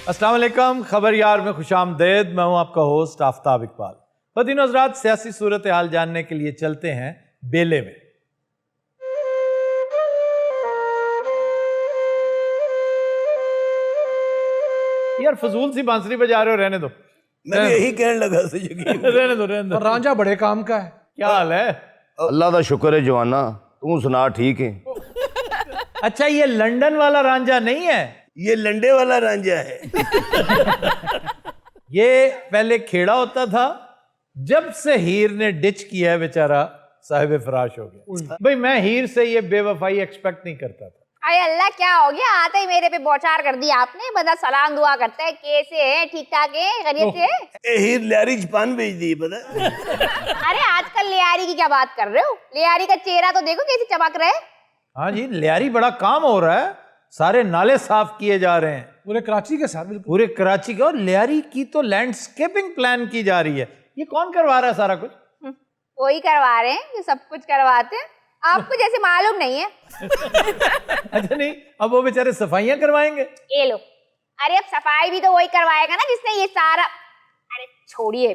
अस्सलाम वालेकुम, खबर यार में खुशामदेद। मैं हूं आपका होस्ट आफ्ताब इकबाल। बदीन हज़रात, सियासी सूरत हाल जानने के लिए चलते हैं बेले में। यार फजूल सी बांसुरी बजा रहे हो, रहने दो। मैं भी यही कहने लगा था रहने दो। और रांझा बड़े काम का है। क्या हाल है? अल्लाह का शुक्र है जवाना, तू सुना ठीक है? अच्छा, ये लंदन वाला रांझा नहीं है, ये लंडे वाला रांझा है। ये पहले खेड़ा होता था। जब से हीर ने डिच किया है बेचारा साहिब फराश हो गया। भाई मैं हीर से ये बेवफाई एक्सपेक्ट नहीं करता था। अरे अल्लाह, क्या हो गया? आते ही मेरे पे बौछार कर दी आपने। बदा सलाम दुआ करता है, कैसे है? ठीक ठाक है? खैरियत से? ए हीर लियारी जपान भेज दी पता। अरे आजकल लियारी की क्या बात कर रहे हो? लियारी का चेहरा तो देखो कैसे चमक रहा है। हाँ जी, लियारी बड़ा काम हो रहा है, सारे नाले साफ किए जा रहे हैं पूरे कराची के साथ। बिल्कुल पूरे कराची का। और लियारी की तो लैंडस्केपिंग प्लान की जा रही है। ये कौन करवा रहा है सारा कुछ? वही करवा रहे हैं जो सब कुछ करवाते हैं। आपको जैसे मालूम नहीं है। अच्छा नहीं, अब वो बेचारे सफाइयां करवाएंगे। ये लो, अरे अब सफाई भी तो वही करवाएगा ना जिसने ये सारा। अरे छोड़िए।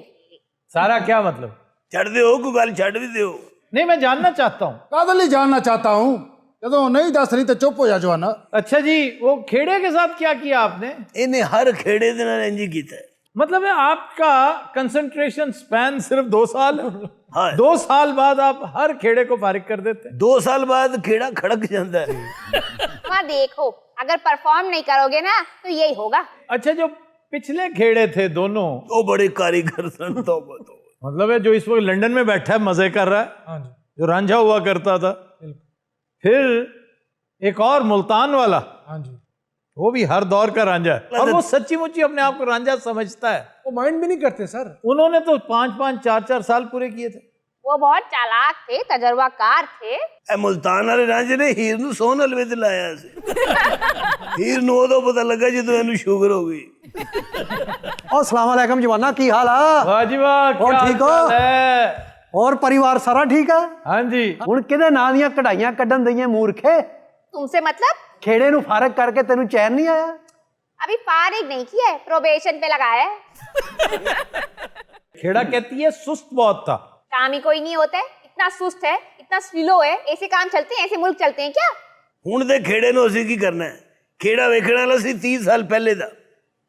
सारा क्या मतलब? छड़ दो को गल छड़ भी दो। नहीं, मैं जानना चाहता हूँ। कादल ही जानना चाहता हूँ। ਜਦੋਂ नहीं दस रही तो चुप हो जा जवाना। अच्छा जी, वो खेड़े के साथ क्या किया आपने? इन्हें हर खेड़े दे नाल इंज कीता है। मतलब है आपका कंसंट्रेशन स्पैन सिर्फ 2 साल है? हाँ। 2 साल बाद आप हर खेड़े को फारिग कर देते हैं। 2 साल बाद खेड़ा खड़क जाता है। वहाँ देखो, अगर परफॉर्म नहीं करोगे ना तो यही होगा। अच्छा, जो पिछले खेड़े थे दोनों, तो बड़े कारीगर सन। तो मतलब है जो इस वक्त लंदन में बैठा है मजे कर रहा है, हाँ जी, जो रांझा हुआ करता था। फिर एक और मुल्तान वाला, हाँ जी, वो भी हर दौर का रांझा है और वो सच्ची मुच्ची अपने आप को रांझा समझता है। वो माइंड भी नहीं करते सर। उन्होंने तो 5-5, 4-4 साल पूरे किए थे। वो बहुत चालाक थे, तजर्बाकार थे। ए मुल्तान वाले रांझे ने हीर नु सोन हलवे ते लाया सी। हीर नु उदों पता लगा जदों इहनू शुगर हो गई। और सलाम अलैकुम जवाना, की हाल है? वाह जी वाह, और क्या ठीक हो? हाल है? और परिवार सारा ठीक है? हाँ जी। हुण किदे नां दियां कढ़ाइयां कड्ढन दईए मूर्खे? तुमसे मतलब? खेड़े नु फारग करके तेनू चैन नहीं आया? अभी फारिग नहीं किया है, प्रोबेशन पे लगाया है। खेड़ा कहती है सुस्त बहुत था। काम ही कोई नहीं होता है, इतना सुस्त है, इतना स्लो है। ऐसे काम चलते हैं, ऐसे मुल्क चलते हैं क्या? हुण दे खेड़े नु असीं की करना है? खेड़ा वेखण वाला सी 30 साल पहले दा।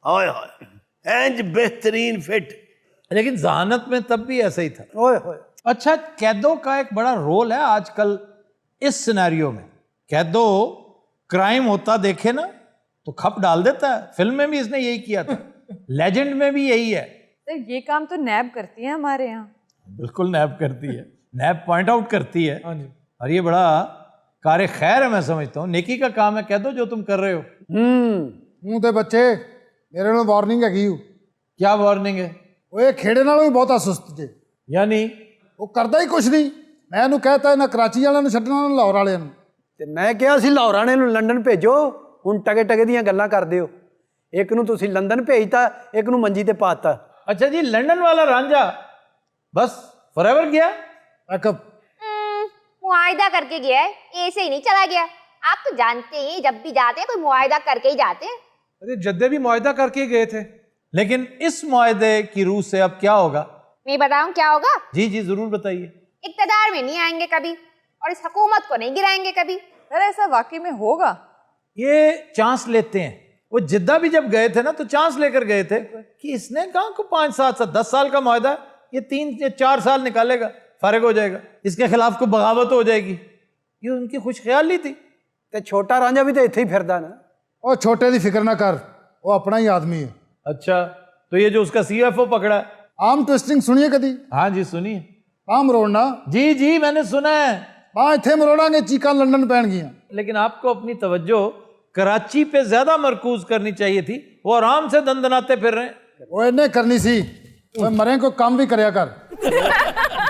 हाय हाय, इंज बेहतरीन फिट। लेकिन जहानत में तब भी ऐसा ही था। ओए होए, अच्छा, कैदों का एक बड़ा रोल है आजकल इस सिनेरियो में। कैदो क्राइम होता देखे ना तो खप डाल देता है। फिल्म में भी इसने यही किया था, लेजेंड में भी यही है। तो ये काम तो नैब करती है हमारे यहाँ। बिल्कुल नैब करती है, नैब पॉइंट आउट करती है। हाँ जी, और ये बड़ा कार्य खैर है, मैं समझता हूँ नेकी का काम है। कह दो जो तुम कर रहे हो। हूँ ते बच्चे मेरे नाल वार्निंग हैगी। क्या वार्निंग है? ओए खेड़े नालों भी बहुता सुस्त जे। यानी वो करदा ही कुछ नहीं। मैं ਇਹਨੂੰ कहता ना कराची वाਲਿਆਂ ਨੂੰ ਛੱਡਣਾ ਨਾ ਲਾਹੌਰ ਵਾਲਿਆਂ ਨੂੰ। ਤੇ ਮੈਂ ਕਿਹਾ ਸੀ ਲਾਹੌਰ ਵਾਲੇ ਨੂੰ ਲੰਡਨ ਭੇਜੋ। ਹੁਣ ਟਗੇ ਟਗੇ ਦੀਆਂ ਗੱਲਾਂ ਕਰਦੇ ਹੋ। ਇੱਕ ਨੂੰ ਤੁਸੀਂ ਲੰਡਨ ਭੇਜਤਾ, ਇੱਕ ਨੂੰ ਮੰਜੀ ਤੇ ਪਾਤਾ। अच्छा जी, लंदन वाला रांझा बस फॉरएवर गया? अकब मुआयदा करके गया है, ऐसे ही नहीं चला गया। आप तो जानते हैं जब भी जाते हैं कोई मुआयदा करके ही जाते हैं। अरे जद्दे भी मुआयदा करके गए थे। लेकिन इस मुआहदे की रूह से अब क्या होगा? मैं बताऊं क्या होगा? जी जी जरूर बताइए। इक्तदार में नहीं आएंगे कभी और इस हुकूमत को नहीं गिराएंगे कभी। सर ऐसा वाकई में होगा? ये चांस लेते हैं। वो जिद्दा भी जब गए थे ना तो चांस लेकर गए थे कि इसने कहाँ को 5-7-10 साल का मुआहदा, ये 3-4 साल निकालेगा, फारिग हो जाएगा, इसके खिलाफ को बगावत हो जाएगी। ये उनकी खुश ख्याली थी। ਤੇ ਛੋਟਾ ਰਾਂਝਾ ਵੀ ਤੇ ਇੱਥੇ ਹੀ ਫਿਰਦਾ ਨਾ। ਉਹ ਛੋਟੇ ਦੀ ਫਿਕਰ ਨਾ ਕਰ, ਉਹ ਆਪਣਾ ਹੀ ਆਦਮੀ ਹੈ। अच्छा, तो ये जो उसका CFO पकड़ा है? ਆਮ ਟਵਿਸਟਿੰਗ ਸੁਣੀਏ ਕਦੀ? हाँ जी सुनिए। ਆਹ ਮਰੋੜਨਾ जी जी मैंने सुना है। ਬਾਹ ਇੱਥੇ ਮਰੋੜਾਂਗੇ, ਚੀਕਾਂ ਲੰਡਨ ਪੈਣਗੀਆਂ। लेकिन आपको अपनी तवज्जो कराची पे ज्यादा मरकूज करनी चाहिए थी। वो आराम से दंदनाते फिर रहे हैं। ਉਹ ਇਹਨੇ ਕਰਨੀ ਸੀ। ਓਏ ਮਰੇ ਕੋਈ ਕੰਮ ਵੀ ਕਰਿਆ ਕਰ।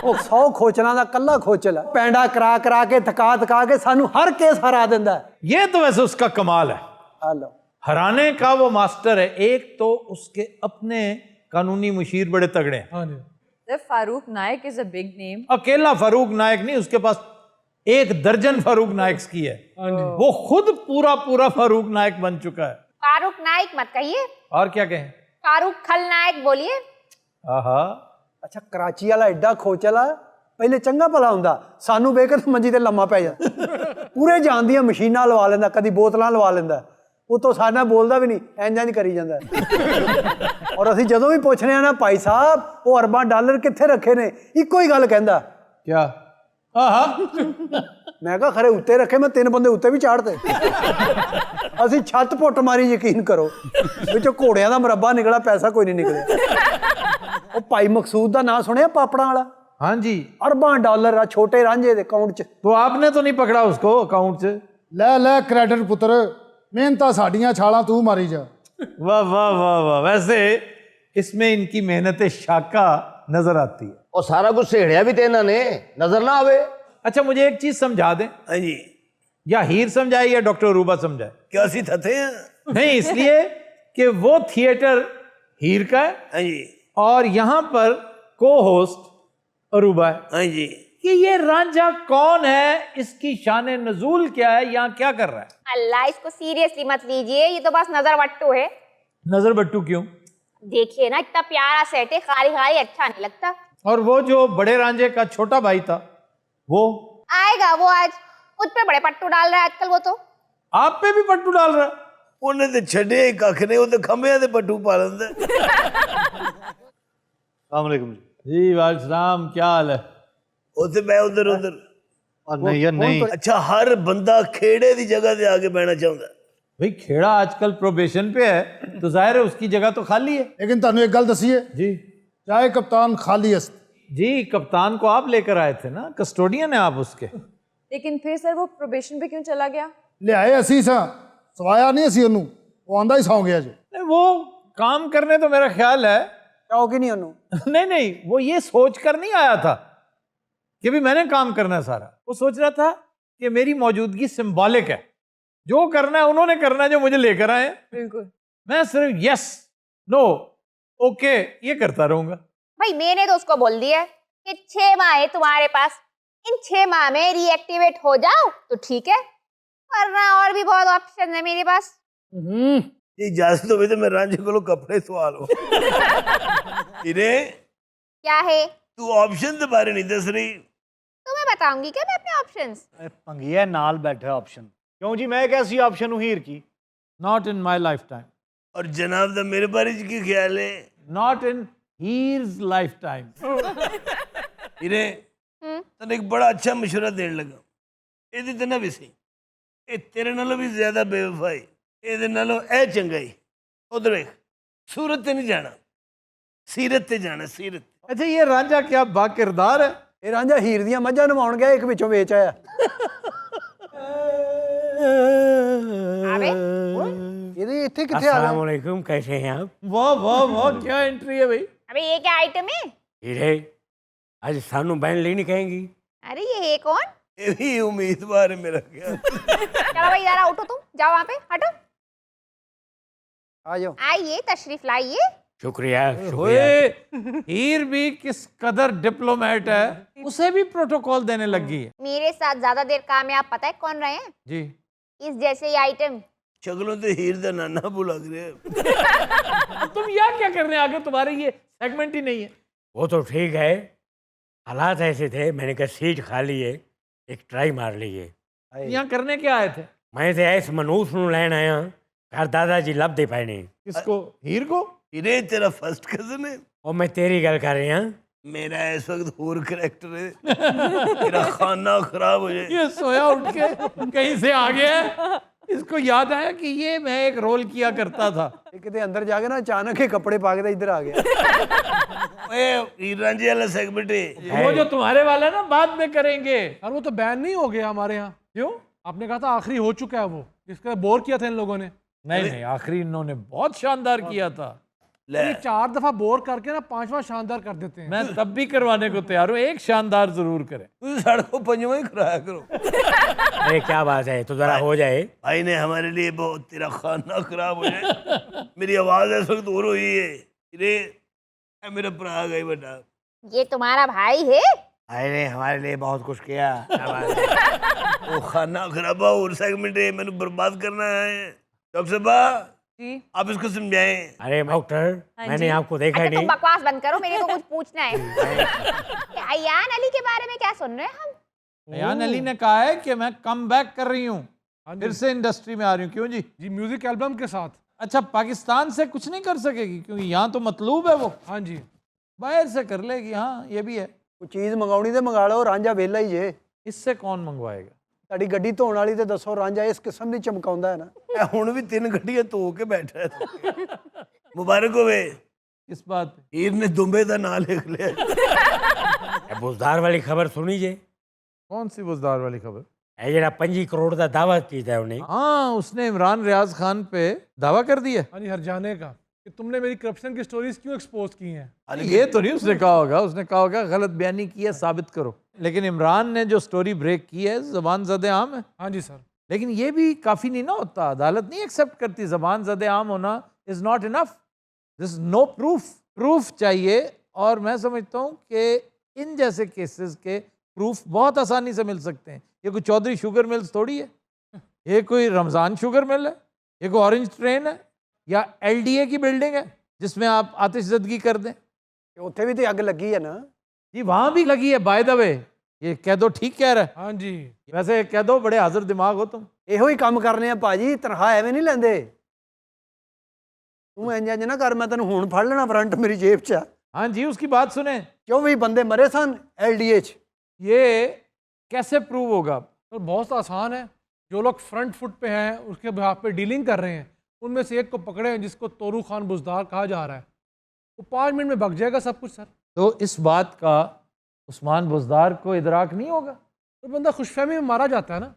ਉਹ 100 ਖੋਚਲਾਂ ਦਾ ਕੱਲਾ ਖੋਚਲ ਹੈ। ਪੈਂਡਾ ਕਰਾ ਕਰਾ ਕੇ ਥਕਾ ਕੇ ਸਾਨੂੰ ਹਰ ਕੇਸ ਹਰਾ ਦਿੰਦਾ ਹੈ। ये तो वैसे उसका कमाल है, ਆ ਲਓ, हराने का वो मास्टर है। एक तो उसके अपने कानूनी मुशीर बड़े तगड़े हैं। हाँ जी, sir Farooq Nayak is a big name. अकेला फारूक नायक नहीं, उसके पास 1 दर्जन फारूक नायक की है। हाँ जी, वो खुद पूरा फारूक नायक बन चुका है। फारूक नाइक मत कहिए, और क्या कहें? फारूक खलनायक बोलिए। आहा, ਅੱਛਾ ਕਰਾਚੀ ਵਾਲਾ ਐਡਾ ਖੋਚਲਾ ਪਹਿਲੇ ਚੰਗਾ ਭਲਾ ਹੁੰਦਾ, ਸਾਨੂੰ ਵੇਖ ਕੇ ਮੰਜੀ ਤੇ ਲੰਮਾ ਪੈ ਜਾਂਦਾ। ਪੂਰੇ ਜਾਨ ਦੀਆਂ ਮਸ਼ੀਨਾਂ ਲਵਾ ਲੈਂਦਾ, ਕਦੀ ਬੋਤਲਾਂ ਲਵਾ ਲੈਂਦਾ, ਉਤੋਂ ਸਾਡੇ ਨਾਲ ਬੋਲਦਾ ਵੀ ਨਹੀਂ, ਇੰਜ ਕਰੀ ਜਾਂਦਾ। ਔਰ ਅਸੀਂ ਜਦੋਂ ਵੀ ਪੁੱਛਦੇ ਆ ਨਾ ਭਾਈ ਸਾਹਿਬ ਉਹ ਅਰਬਾਂ ਡਾਲਰ ਕਿੱਥੇ ਰੱਖੇ ਨੇ, ਇੱਕੋ ਹੀ ਗੱਲ ਕਹਿੰਦਾ, क्या? आहा, ਮੈਂ ਕਿਹਾ ਖਰੇ ਉੱਤੇ ਰੱਖੇ, ਮੈਂ 3 ਬੰਦੇ ਉੱਤੇ ਵੀ ਚਾੜਤੇ। ਅਸੀਂ ਛੱਤ ਪੁੱਟ ਮਾਰੀ, ਯਕੀਨ ਕਰੋ, ਵਿੱਚੋਂ ਘੋੜਿਆਂ ਦਾ ਮੁਰੱਬਾ ਨਿਕਲਾ, ਪੈਸਾ ਕੋਈ ਨਹੀਂ ਨਿਕਲਿਆ। ਉਹ ਭਾਈ ਮਕਸੂਦ ਦਾ ਨਾਂ ਸੁਣਿਆ, ਪਾਪੜਾਂ ਵਾਲਾ? हाँ जी। ਅਰਬਾਂ ਡਾਲਰ ਆ ਛੋਟੇ ਰਾਂਝੇ ਦੇ ਅਕਾਊਂਟ 'ਚ। तो आपने तो नहीं पकड़ा उसको अकाउंट से? ਲੈ ਲੈ ਕ੍ਰੈਡਿਟ ਪੁੱਤਰ, ਮਿਹਨਤਾਂ ਸਾਡੀਆਂ, ਛਾਲਾਂ ਤੂੰ ਮਾਰੀ ਜਾ। वाह वाह वाह वाह, वैसे इसमें इनकी मेहनत शाका नजर आती है। और सारा कुछ सेड़िया भी तेना ने नजर ना आवे। अच्छा, मुझे एक चीज समझा दें, हाँ जी, या हीर समझाए या डॉक्टर रूबा समझाए? क्या सी थते हैं? नहीं, इसलिए कि वो थिएटर हीर का है हाँ जी, और यहाँ पर को होस्ट अरूबा है। हाँ जी। कि ये रांझा कौन है, इसकी शान नजूल क्या है, यहाँ क्या कर रहा है? अल्लाह, इसको सीरियसली मत लीजिए, ये तो बस नजर वट्टू है। नजर बट्टू क्यों? देखिए ना, इतना प्यारा सेट है, खाली खाली अच्छा नहीं लगता। और वो जो बड़े रांझे का छोटा भाई था वो आएगा वो, आज मुझ पे बड़े पट्टू डाल रहा है आजकल वो तो। आप पे भी पट्टू डाल रहा है? ਉਹਨੇ ਤੇ ਛੱਡੇ ਹੀ ਕੱਖ ਨੇ, ਉਹ ਤੇ ਖੰਭਿਆਂ ਦੇ ਪੱਟੂ ਪਾ ਲੈਂਦਾ। अस्सलाम जी, वालेकुम, क्या हाल है? ਉੱਥੇ ਮੈਂ ਉਧਰ ਉਧਰ। नहीं यार नहीं ਅੱਛਾ, ਹਰ ਬੰਦਾ ਖੇੜੇ ਦੀ ਜਗ੍ਹਾ ਤੇ ਆ ਕੇ ਬਹਿਣਾ ਚਾਹੁੰਦਾ। भाई, खेड़ा आजकल प्रोबेशन पे है तो जाहिर है उसकी जगह तो खाली है। ਲੇਕਿਨ ਤੁਹਾਨੂੰ ਇੱਕ ਗੱਲ ਦਸੀਏ, जी ਚਾਹੇ ਕਪਤਾਨ ਖਾਲੀ ਅਸਤ, जी, कप्तान को आप लेकर आए थे ना, कस्टोडियन है आप उसके। लेकिन फिर सर वो प्रोबेशन पे क्यों चला गया? ਲਿਆਏ ਅਸੀਂ ਸਾਂ, ਸਵਾਇਆ ਨਹੀਂ ਅਸੀਂ ਉਹਨੂੰ, ਉਹ ਆਂਦਾ ਹੀ ਸੌਂ ਗਿਆ ਜੀ। नहीं, वो काम करने तो मेरा ख्याल है ਸ਼ੌਕ ਹੀ ਨਹੀਂ ਉਹਨੂੰ। नहीं नहीं, वो ये सोच कर नहीं आया था कि भी मैंने काम करना है सारा। वो सोच रहा था कि मेरी मौजूदगी सिंबॉलिक है, जो करना है उन्होंने करना है, जो मुझे लेकर आए हैं। बिल्कुल। मैं सिर्फ यस नो ओके ये करता रहूंगा। भाई मैंने तो उसको बोल दिया है कि 6 माह है तुम्हारे पास, इन 6 माह में रीएक्टिवेट हो जाओ तो ठीक है, वरना और भी बहुत ऑप्शन है मेरे पास। ਜੇ ਇਜਾਜ਼ਤ ਹੋਵੇ ਤਾਂ ਮੈਂ ਰਾਂਝੇ ਕੋਲੋਂ ਕੱਪੜੇ ਸਵਾ ਲਵਾਂ। ਹੀਰੇ, क्या है? ਤੂੰ ਆਪਸ਼ਨ ਦੇ ਬਾਰੇ ਨਹੀਂ ਦੱਸ ਰਹੀ। तुम्हें बताऊंगी क्या मैं अपने ऑप्शंस? ਭੰਗੀਆ ਨਾਲ ਬੈਠਾ ਆਪਸ਼ਨ ਕਿਉਂ ਜੀ? ਮੈਂ ਕਿਹਾ ਸੀ ਆਪਸ਼ਨ ਨੂੰ ਹੀਰ ਕੀ? Not in my lifetime, ਔਰ ਜਨਾਬ ਦਾ ਮੇਰੇ ਬਾਰੇ ਚ ਕੀ ਖਿਆਲ ਹੈ? Not in Heer's lifetime. ਹੀਰੇ, ਤੈਨੂੰ ਇੱਕ ਬੜਾ ਅੱਛਾ ਮਸ਼ਵਰਾ ਦੇਣ ਲੱਗਾ, ਇਹਦੇ ਤੇ ਨਾ ਵੀ ਸਹੀ, ਇਹ ਤੇਰੇ ਨਾਲੋਂ ਵੀ ਜ਼ਿਆਦਾ ਬੇਵਫਾਈ, ਇਹਦੇ ਨਾਲੋਂ ਇਹ ਚੰਗਾ ਹੀ। ਉਧਰ ਵੇਖ, ਸੂਰਤ ਤੇ ਨਹੀਂ ਜਾਣਾ, ਸੀਰਤ ਤੇ ਜਾਣਾ, ਸੀਰਤ। अच्छा, ये रांझा क्या बाकिरदार है? ਇਹ ਰਾਂਝਾ ਹੀਰ ਦੀਆਂ ਮੱਝਾਂ ਨਵਾਉਣ ਗਿਆ, ਇੱਕ ਵਿੱਚੋਂ ਵੇਚ ਆਇਆ। अबे ਇਹਦੇ ਇੱਥੇ ਕਿੱਥੇ ਆ ਗਿਆ? अस्सलामुअलैकुम, कैसे हैं आप? वाह वाह वाह, क्या एंट्री है भाई। अबे ये क्या आइटम है? हीरे आज सानू बहन लेनी कहेंगी? अरे ये है कौन? ਇਹ ਵੀ ਉਮੀਦਵਾਰ ਹੈ ਮੇਰਾ ਖਿਆਲ। चलो भाई जरा उठो, तुम जाओ वहाँ पे, हटो, ਆ ਜਾਓ। आइए तशरीफ लाइए। शुक्रिया शुक्रिया। ओए, हीर भी किस कदर डिप्लोमेट है, उसे भी प्रोटोकॉल देने लगी है। मेरे साथ ज्यादा देर कामयाब पता है कौन रहे हैं? जी, इस जैसे ही आइटम। ਸ਼ਕਲੋਂ ਤੇ ਹੀਰ ਦਾ ਨਾਨਾ ਭੁ ਲੱਗ ਰਿਹਾ। तुम यहाँ क्या करने आ गए? तुम्हारे ये सेगमेंट ही नहीं है। वो तो ठीक है, हालात ऐसे थे, मैंने कहा सीट खाली है, एक ट्राई मार लीजिए। यहाँ करने क्या आए थे? मैं तो इस मनूस नूं लैन आया, घर दादाजी लभदे पए ने। किसको? हीर को? ਹੀਰੇ, ਤੇਰਾ ਫਸਟ ਕਜ਼ਨ ਹੈ। और मैं तेरी गल कर रहा। मेरा इस वक्त और करैक्टर है, तेरा खाना खराब हो जाए। ये सोया उठ के कहीं से आ गया है, इसको याद आया कि ये मैं एक रोल किया करता था। ਇਹ ਕਿਤੇ ਅੰਦਰ ਜਾ ਕੇ ਨਾ ਅਚਾਨਕ ਹੀ ਕੱਪੜੇ ਪਾ ਕੇ ਤਾਂ ਇੱਧਰ ਆ ਗਿਆ। ओए, हीर रांझे वाला सेगमेंट है। वो जो तुम्हारे वाला है ना, बाद में करेंगे। और वो तो बैन नहीं हो गया हमारे यहाँ। क्यों? आपने कहा था आखिरी हो चुका है वो, इसका बोर किया था इन लोगों ने। नहीं नहीं, आखिरी इन्होंने बहुत शानदार किया था। ले, ये 4 दफा बोर करके ना 5वां शानदार कर देते हैं। मैं तब भी करवाने को तैयार हूँ, एक शानदार जरूर करें। तू सड़कों पंजवा ही कराया करो। अरे क्या बात है, तो जरा हो जाए। भाई ने हमारे लिए बहुत, तेरा खाना खराब हो जाए। मेरी आवाज इस वक्त और हुई है। हीरे, मेरा भरा गई बेटा। ये तुम्हारा भाई है? अरे हमारे लिए बहुत कुछ किया। क्या बात है? वो खाना खराबा और सेगमेंट है, मैंने बर्बाद करना है। डॉक्टर साहब, जी आप इसको समझाएं। अरे डॉक्टर मैंने आपको देखा अच्छा ही तुम नहीं। बकवास बंद करो, मेरे को कुछ पूछना है। अयान अली के बारे में क्या सुन रहे हैं हम? अयान अली ने कहा है कि मैं कम बैक कर रही हूँ, हाँ फिर जी से इंडस्ट्री में आ रही हूँ। क्यों जी? जी म्यूजिक एल्बम के साथ। अच्छा, पाकिस्तान से कुछ नहीं कर सकेगी क्योंकि यहाँ तो मतलूब है वो, हाँ जी बाहर से कर लेगी। हाँ ये भी है। ਕੋਈ ਚੀਜ਼ ਮੰਗਾਉਣੀ ਤੇ ਮੰਗਾ ਲਓ, ਰਾਂਝਾ ਵਿਹਲਾ ਹੀ ਜੇ। इससे कौन मंगवाएगा? ਤੁਹਾਡੀ ਗੱਡੀ ਧੋਣ ਵਾਲੀ ਤੇ ਦੱਸੋ, ਰਾਂਝਾ ਇਸ ਕਿਸਮ ਦੀ ਚਮਕਾਉਂਦਾ ਹੈ ਨਾ। ਇਹ ਹੁਣ ਵੀ 3 ਗੱਡੀਆਂ ਧੋ ਕੇ ਬੈਠਾ ਹੈ। ਮੁਬਾਰਕ ਹੋਵੇ। किस बात पे? ਹੀਰ ਨੇ ਦੁੰਬੇ ਦਾ ਨਾਂ ਲਿਖ ਲਿਆ। ਇਹ ਬੁਜ਼ਦਾਰ ਵਾਲੀ ਖਬਰ ਸੁਣੀ ਜੇ? कौन सी बुजदार वाली खबर? ਇਹ ਜਿਹੜਾ 25 ਕਰੋੜ ਦਾ ਦਾਅਵਾ ਕੀਤਾ ਉਹਨੇ। हाँ, उसने इमरान रियाज खान पे दावा कर दिया। हाँ जी हरजाने का कि तुमने मेरी करप्शन की स्टोरीज क्यों एक्सपोज की हैं। ये तो नहीं उसने कहा होगा, उसने कहा होगा गलत बयानी की है, साबित करो। लेकिन इमरान ने जो स्टोरी ब्रेक की है, जबान ज़द आम है। हाँ जी सर। लेकिन ये भी काफ़ी नहीं ना होता, अदालत नहीं एक्सेप्ट करती। जबान ज़द आम होना is not enough, this no proof. Proof चाहिए, और मैं समझता हूँ कि इन जैसे केसेस के प्रूफ बहुत आसानी से मिल सकते हैं। ये कोई चौधरी शुगर मिल्स थोड़ी है, ये कोई रमज़ान शुगर मिल है, ये कोई ऑरेंज ट्रेन है, या LDA की बिल्डिंग है जिसमें आप आतिशज़दगी कर दें। ਤੇ ਉੱਥੇ ਵੀ ਤੇ ਅੱਗ ਲੱਗੀ ਹੈ ਨਾ। जी वहाँ भी लगी है, बाय द वे। ये कह दो ठीक कह रहा है। हाँ जी वैसे कह दो बड़े हाजिर दिमाग हो तुम। ਇਹੋ ਹੀ ਕੰਮ ਕਰਨੇ ਆ ਭਾਜੀ, ਤਨਖਾਹ ਐਵੇਂ ਨਹੀਂ ਲੈਂਦੇ। ਤੂੰ ਇੰਜ ਇੰਜ ਨਾ ਕਰ, ਮੈਂ ਤੈਨੂੰ ਹੁਣ ਫੜ ਲੈਣਾ ਫਰੰਟ ਮੇਰੀ ਜੇਬ 'ਚ ਆ। हाँ जी, उसकी बात सुने। 24 ਬੰਦੇ ਮਰੇ ਸਨ LDA 'ਚ। ये कैसे प्रूव होगा? सर बहुत आसान है, जो लोग फ्रंट फुट पे हैं उसके बिहाफ पे डीलिंग कर रहे हैं, उनमें से एक को पकड़े हैं जिसको तोरू खान बुजदार कहा जा रहा है, वो 5 मिनट में भग जाएगा सब कुछ सर। तो इस बात का उस्मान बुजदार को इदराक नहीं होगा? तो बंदा खुशफहमी में मारा जाता है ना।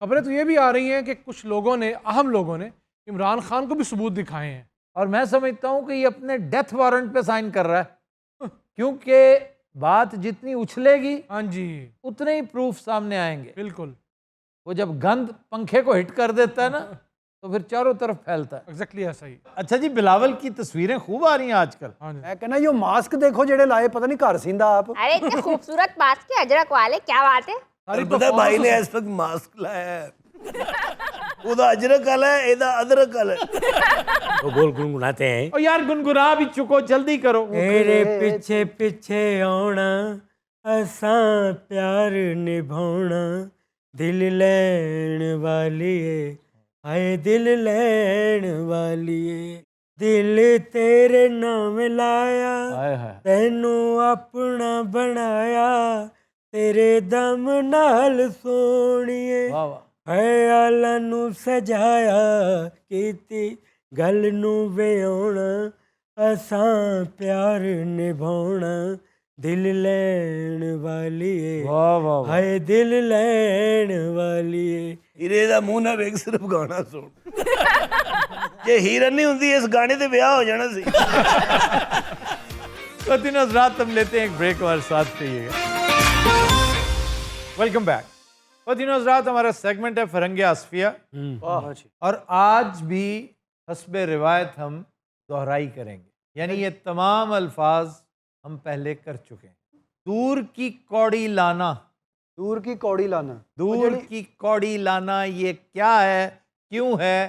खबरें तो ये भी आ रही हैं कि कुछ लोगों ने, अहम लोगों ने इमरान खान को भी सबूत दिखाए हैं। और मैं समझता हूँ कि ये अपने डेथ वारंट पे साइन कर रहा है, क्योंकि बात जितनी उछलेगी हाँ जी उतने ही प्रूफ सामने आएंगे। बिल्कुल वो जब गंद पंखे को हिट कर देता है ना, तो फिर चारों तरफ फैलता है। एग्जैक्टली ऐसा ही। अच्छा जी, बिलावल की तस्वीरें खूब आ रही हैं आजकल। हाँ जी ਮੈਂ ਕਹਿੰਦਾ ਇਹ ਮਾਸਕ ਦੇਖੋ ਜਿਹੜੇ ਲਾਏ, ਪਤਾ ਨਹੀਂ ਘਰ ਸਿੰਦਾ ਆਪ। अरे इतने खूबसूरत मास्क के अजरक वाले, क्या बात है? ਤੁਹਾਨੂੰ ਪਤਾ ਭਾਈ ਨੇ ਇਸ ਵਕਤ ਮਾਸਕ ਲਾਇਆ ਹੈ। ਉਹਦਾ ਅਜਰਕ ਵਾਲਾ ਹੈ, ਇਹਦਾ ਅਦਰਕ ਵਾਲਾ ਹੈ। वो बोल गुनगुनाते हैं, और यार गुनगुना भी चुको, जल्दी करो। तेरे पीछे पीछे आना, असां प्यार निभाना, दिल लैण वालिए, हाय दिल लैण वालिए, दिल तेरे नाम लाया, हाय हाय। तैनू अपना बनाया, तेरे दम नाल सोनिए, वाह वाह। ख्यालां नू सजाया, कीती गल नू विआउणा, असां प्यार निभाउणा, दिल लैण वालिए, वाह वाह वाह। हाय दिल लैण वालिए। ਹੀਰੇ ਦਾ ਮੂੰਹ ਨਾ ਵੇਖ, ਸਿਰਫ ਗਾਣਾ ਸੁਣ। ਜੇ ਹੀਰਨ ਨਹੀਂ ਹੁੰਦੀ ਇਸ ਗਾਣੇ ਤੇ ਵਿਆਹ ਹੋ ਜਾਣਾ ਸੀ। तो तीनों हज़रात हम लेते हैं एक ब्रेक, हमारे साथ रहिएगा। Welcome back. तो तीनों हज़रात, हमारा सेगमेंट है फरंगे आसफिया, और आज भी हस्बे रिवायत हम दोहराई करेंगे। यानी ये तमाम अल्फाज हम पहले कर चुके हैं। दूर की कौड़ी लाना, ਦੂਰ ਕੀ ਕੌੜੀ ਲਾਣਾ। दूर की कौड़ी लाना, ये क्या है, क्यों है,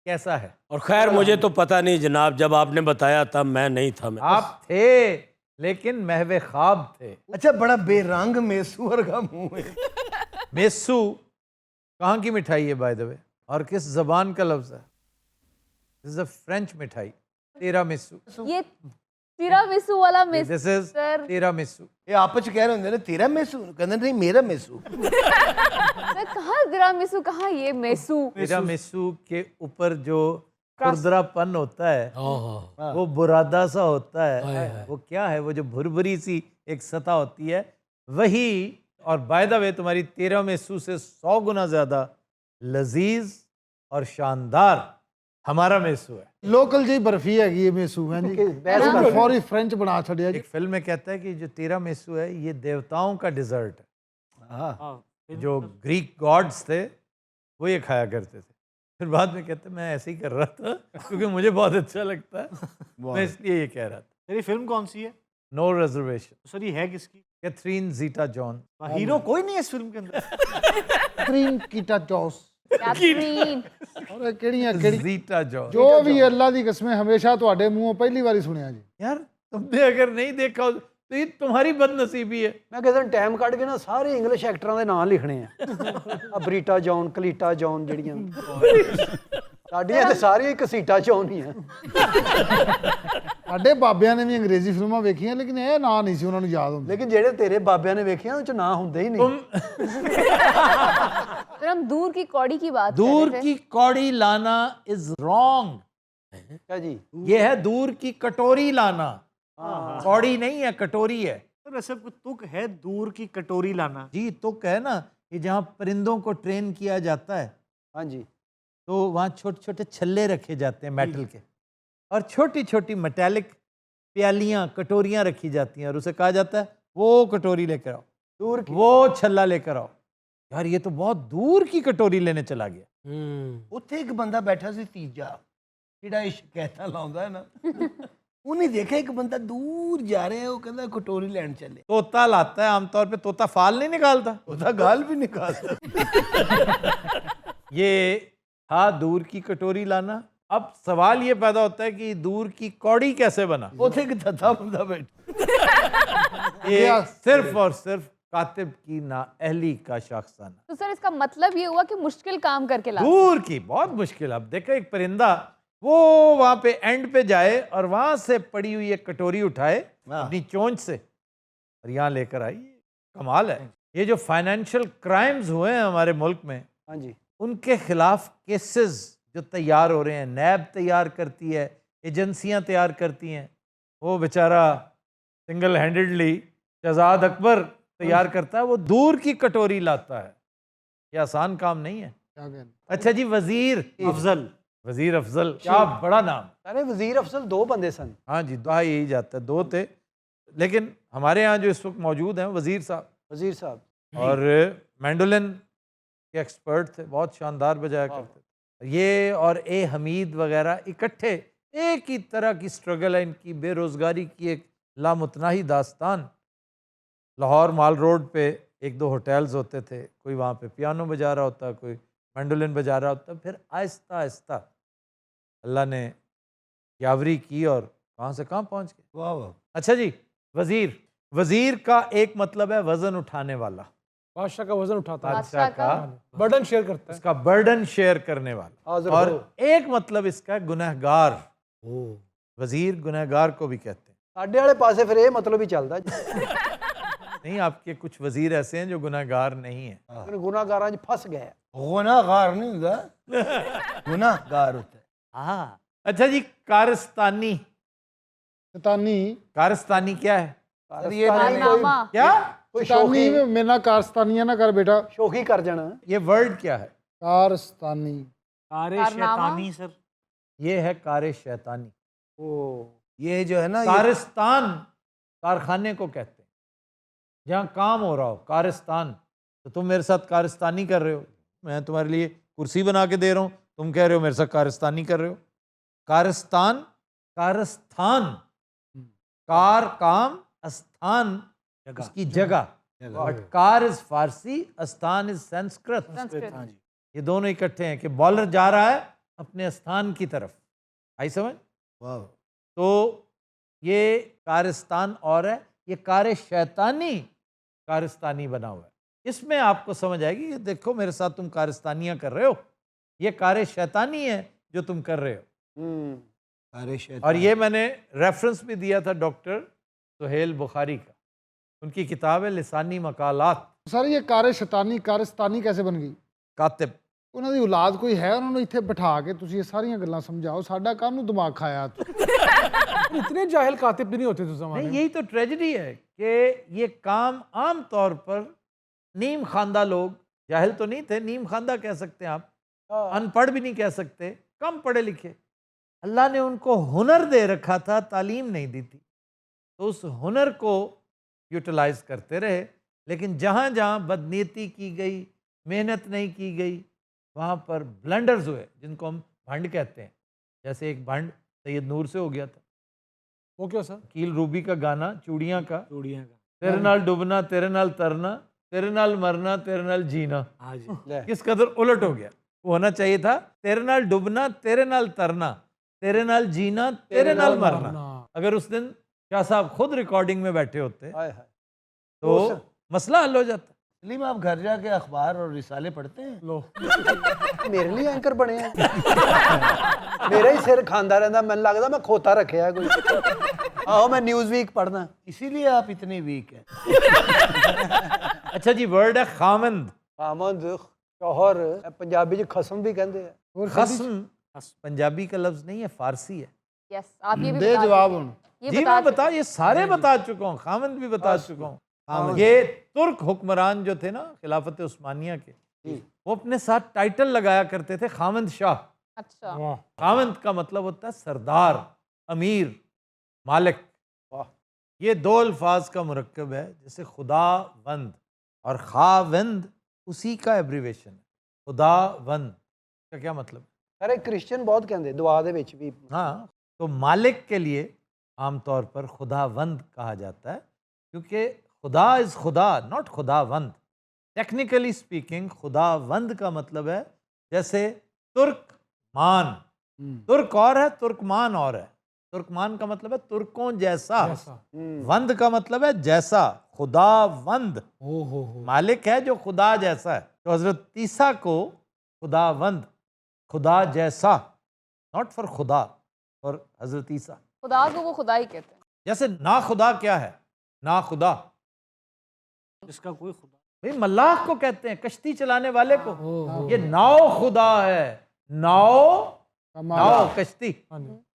कैसा है? और खैर मुझे तो पता नहीं जनाब, जब आपने बताया तब मैं नहीं था। मैं आप थे, लेकिन महवे ख्वाब थे। अच्छा, बड़ा बेरंग मेसू वर्गा मुंह है। मेसू कहाँ की मिठाई है बाय द वे, और किस जबान का लफ्ज है? दिस इज अ फ्रेंच मिठाई, तिरामिसू। ये तिरामिसू वाला miss this is sir tiramisu. ਇਹ ਆਪਸ ਚ ਕਹਿ ਰਹੇ ਹੁੰਦੇ ਨੇ ਤੇਰਾ ਮੇਸੂ, ਕਹਿੰਦੇ ਨਹੀਂ ਮੇਰਾ ਮੇਸੂ। सर कहाँ तिरामिसू, कहाँ ये मेसू। तिरामिसू के ऊपर जो खुरदरापन होता है, ओहो, वो बुरादा सा होता है। वो क्या है, वो जो भुरभुरी सी एक सतह होती है, वही। और बाय द वे, तुम्हारी तिरामिसू से 100 गुना ज्यादा लजीज और शानदार हमारा मेसू है। ਲੋਕਲ ਜਿਹੀ ਬਰਫੀ ਹੈਗੀ ਹੈ ਮੇਸੂ ਹੈ ਜੀ, ਫੌਰੀ ਫ੍ਰੈਂਚ ਬਣਾ ਛੱਡਿਆ ਜੀ। एक फिल्म में कहता है कि जो तिरामिसू है ये देवताओं का डिजर्ट है। जो ग्रीक गॉड्स थे वो ये खाया करते थे। फिर बाद में कहते मैं ऐसे ही कर रहा था क्योंकि मुझे बहुत अच्छा लगता है, मैं इसलिए ये कह रहा था। तेरी फिल्म कौन सी है नो रिजर्वेशन। सर? ये है किसकी? Catherine zeta John. हीरो कोई नहीं है इस फिल्म के अंदर। क्रीम कीटा चॉस। कैथरीन। ਔਰ ਇਹ ਕਿਹੜੀ जीटा जो ਜੋ ਵੀ ਅੱਲਾ ਦੀ ਕਸਮੇ ਹਮੇਸ਼ਾ ਤੁਹਾਡੇ ਮੂੰਹੋਂ ਪਹਿਲੀ ਵਾਰੀ ਸੁਣਿਆ ਜੀ। यार तुमने अगर नहीं देखा हो तो ये तुम्हारी बदनसीबी है। ਮੈਂ ਕਿਸੇ ਦਿਨ ਟਾਈਮ ਕੱਢ ਕੇ ਨਾ ਸਾਰੇ ਇੰਗਲਿਸ਼ ਐਕਟਰਾਂ ਦੇ ਨਾਂ ਲਿਖਣੇ ਆ। ਆ ਬਰੀਟਾ ਜੌਨ, ਕਲੀਟਾ ਜੌਨ ਜਿਹੜੀਆਂ ਸਾਡੀਆਂ ਤੇ ਸਾਰੀਆਂ ਹੀ ਕਸੀਟਾ ਜੌਨ ਹੀ ਆ। ਸਾਡੇ ਬਾਬਿਆਂ ਨੇ ਵੀ ਅੰਗਰੇਜ਼ੀ ਫਿਲਮਾਂ ਵੇਖੀਆਂ ਲੇਕਿਨ ਇਹ ਨਾਂ ਨਹੀਂ ਸੀ ਉਹਨਾਂ ਨੂੰ ਯਾਦ ਹੁੰਦੇ। ਲੇਕਿਨ ਜਿਹੜੇ ਤੇਰੇ ਬਾਬਿਆਂ ਨੇ ਵੇਖਿਆ ਉਹ ਚ ਨਾਂ ਹੁੰਦੇ ਹੀ ਨਹੀਂ। फिर हम दूर की कौड़ी की बात कर दूर रहे थे। की कौड़ी लाना इज रॉन्ग। क्या जी? ये है दूर की कटोरी लाना। कौड़ी नहीं है, कटोरी है। तो ऐसा कोई तुक है दूर की कटोरी लाना? जी तुक है ना, कि जहाँ परिंदों को ट्रेन किया जाता है हाँ जी। तो वहाँ छोटे छोटे छल्ले रखे जाते हैं मेटल के, और छोटी छोटी मेटालिक प्यालियाँ, कटोरियाँ रखी जाती हैं, और उसे कहा जाता है वो कटोरी लेकर आओ, दूर की। वो छल्ला लेकर आओ। यार ये तो बहुत दूर की कटोरी लेने चला गया। ਉੱਥੇ ਇੱਕ ਬੰਦਾ ਬੈਠਾ ਸੀ ਤੀਜਾ, ਜਿਹੜਾ ਇਹ ਸ਼ਿਕਾਇਤਾਂ ਲਾਉਂਦਾ ਹੈ ਨਾ, ਉਹਨੇ ਦੇਖਿਆ ਇੱਕ ਬੰਦਾ ਦੂਰ ਜਾ ਰਿਹਾ ਹੈ, ਉਹ ਕਹਿੰਦਾ ਕਟੋਰੀ ਲੈਣ ਚੱਲੇ। तोता लाता है, आमतौर पे तोता फाल नहीं निकालता, ਉਹਦਾ ਗਾਲ ਵੀ ਨਿਕਾਲਦਾ। ये था दूर की कटोरी लाना। अब सवाल ये पैदा होता है कि दूर की कौड़ी कैसे बना। ਉੱਥੇ ਇੱਕ ਥੱਥਾ ਬੰਦਾ ਬੈਠਾ। ये सिर्फ और सिर्फ कातिब की नाअहली का शाखसाना। तो सर इसका मतलब ये हुआ कि मुश्किल काम करके ला। दूर की बहुत मुश्किल। अब देखो एक परिंदा वो वहां पे एंड पे जाए और वहां से पड़ी हुई एक कटोरी उठाए अपनी चोंच से और यहाँ लेकर आई, कमाल है। ये जो फाइनेंशियल क्राइम्स हुए हैं हमारे मुल्क में, हाँ जी। उनके खिलाफ केसेस जो तैयार हो रहे हैं, नैब तैयार करती है, एजेंसियां तैयार करती हैं, वो बेचारा सिंगल हैंडेडली शहजाद अकबर तैयार करता है, वो दूर की कटोरी लाता है। ये आसान काम नहीं है। क्या कहना? अच्छा जी, वजीर अफजल। वजीर अफजल, क्या बड़ा नाम। अरे वजीर अफजल दो बंदे सन। हाँ जी, दुआ यही जाता है, दो थे, लेकिन हमारे यहाँ जो इस वक्त मौजूद हैं वजीर साहब, वजीर साहब और मैंडोलिन के एक्सपर्ट थे, बहुत शानदार बजाया करते थे। ये और ए हमीद वगैरह इकट्ठे एक ही तरह की स्ट्रगल है इनकी, बेरोज़गारी की एक लामुतनाही दास्तान। लाहौर माल रोड पे एक दो होटल्स होते थे, कोई वहाँ पे पियानो बजा रहा होता, कोई मैंडोलिन बजा रहा होता, फिर आहिस्ता आहिस्ता अल्लाह ने यावरी की और कहाँ से कहाँ पहुँच गए। वाह वाह। अच्छा जी, वजीर, वजीर का एक मतलब है वजन उठाने वाला, बादशाह का वजन उठाता है, बादशाह का बर्डन शेयर करता है। इसका बर्डन शेयर करने वाला, हाजिर और हो। एक मतलब इसका है गुनहगार। वजीर गुनहगार को भी कहते हैं। साढ़े वाले पासे फिर ये मतलब ही चलता जी। नहीं, आपके कुछ वजीर ऐसे हैं जो गुनहगार नहीं है। फिर गुनाहगारां च फस गए। गुनाहगार नहीं ਹੁੰਦਾ, गुनाहगार होता है। हाँ, अच्छा जी, कारस्तानी। शैतानी कारस्तानी क्या है? ये नहीं कारनामा। क्या कोई शैतानी शौकी मेरे ना कारस्तानिया ना कर बेटा। शौकी कर जाना। ये वर्ड क्या है? कारस्तानी कारे कारनामा? शैतानी सर। ये है कार शैतानी। ओ ये जो है ना, कारिस्तान कारखाने को कहते हैं, जहाँ काम हो रहा हो, कारिस्तान। तो तुम मेरे साथ कारिस्तानी कर रहे हो, मैं तुम्हारे लिए कुर्सी बना के दे रहा हूँ, तुम कह रहे हो मेरे साथ कारिस्तानी कर रहे हो। कारिस्तान, कारस्थान, कार काम, स्थान उसकी जगह। बट कार इज फारसी, स्थान इज संस्कृत। संस्कृत। हाँ जी। ये दोनों इकट्ठे हैं कि बॉलर जा रहा है अपने स्थान की तरफ। आई समझ? वाह। तो ये कारिस्तान और है, ये कार शैतानी कारिस्तानी बना हुआ है। इसमें आपको समझ आएगी कि देखो मेरे साथ तुम कारिस्तानियाँ कर रहे हो, ये कार शैतानी है जो तुम कर रहे हो। अरे शैतान। और ये मैंने रेफरेंस भी दिया था डॉक्टर सुहेल बुखारी का, उनकी किताब है लिसानी मकालात। सर ये कार शैतानी कारस्तानी कैसे बन गई? कातिब ਉਹਨਾਂ ਦੀ ਔਲਾਦ ਕੋਈ ਹੈ, ਉਹਨਾਂ ਨੂੰ ਇੱਥੇ ਬਿਠਾ ਕੇ ਤੁਸੀਂ ਇਹ ਸਾਰੀਆਂ ਗੱਲਾਂ ਸਮਝਾਓ, ਸਾਡਾ ਕਾਹਨੂੰ ਦਿਮਾਗ ਖਾਇਆ। इतने जाहिल कातिब भी नहीं होते थे जमाने नहीं, में। यही तो ट्रेजेडी है कि ये काम आम तौर पर नीम खानदा लोग, जाहिल तो नहीं थे, नीम खानदा कह सकते हैं आप, अनपढ़ भी नहीं कह सकते, कम पढ़े लिखे, अल्लाह ने उनको हुनर दे रखा था, तालीम नहीं दी थी, तो उस हुनर को यूटिलाइज करते रहे। लेकिन जहाँ जहाँ बदनीति की गई, मेहनत नहीं की गई, वहाँ पर ब्लंडर्स हुए, जिनको हम भंड कहते हैं। जैसे एक भंड सैयद नूर से हो गया था, वो क्या सर? कील रूबी का गाना चूड़ियाँ का, चूड़ियाँ का। तेरे नाल डूबना, तेरे नाल तरना, तेरे नाल मरना, तेरे नाल जीना, हाँ जी। ले किस कदर उलट हो गया। वो होना चाहिए था तेरे नाल डुबना, तेरे नाल तरना, तेरे नाल जीना, तेरे नाल मरना। अगर उस दिन शाह साहब खुद रिकॉर्डिंग में बैठे होते हाय हाय तो मसला हल हो जाता। सलीम आप घर जाके अखबार और रिसाले पढ़ते हैं? लो मेरे लिए एंकर बने हैं मेरा ही सिर खांदा रहता, मैंने लगता मैं खोता रखा है कोई। आओ मैं न्यूज़ वीक पढ़ना। इसीलिए आप इतने वीक हैं। अच्छा जी, वर्ड है खामंद। आमद शौहर, पंजाबी च खसम भी कहते हैं। खस्म पंजाबी का लफ्ज नहीं है, फारसी है। यस, आप ये भी दे बता जवाब दीजिए। हूँ। ये जी बता मैं बता, ये सारे बता चुका हूँ, खामंद भी बता चुका हूँ। ये तुर्क हुक्मरान जो थे ना खिलाफत उस्मानिया के, वो अपने साथ टाइटल लगाया करते थे खामंद शाह। अच्छा, खामंद का मतलब होता है सरदार, अमीर, मालिक। ये दो अल्फाज का मुरक्कब है, जैसे खुदावंद और खावंद उसी का एब्रीवेशन है। खुदावंद का क्या मतलब? अरे क्रिश्चियन बहुत कहते दुआ दे विच भी। हाँ, तो मालिक के लिए आमतौर पर खुदावंद कहा जाता है, क्योंकि खुदा इज़ खुदा, नॉट खुदावंद। टेक्निकली स्पीकिंग खुदावंद का मतलब है जैसे तुर्कमान, तुर्क और है, तुर्कमान और है। तुर्कमान का मतलब है तुर्कों जैसा, वंद का मतलब है जैसा। खुदावंद मालिक है जो खुदा जैसा है। तो हजरत ईसा को खुदावंद, खुदा जैसा, नॉट फॉर खुदा, फॉर हजरत ईसा। खुदा को वो खुदा ही कहते हैं। जैसे ना खुदा क्या है? ना खुदा जिसका कोई खुदा भाई मल्लाह को कहते हैं, कश्ती चलाने वाले को। ये नाव खुदा है, नाव, नाव कश्ती,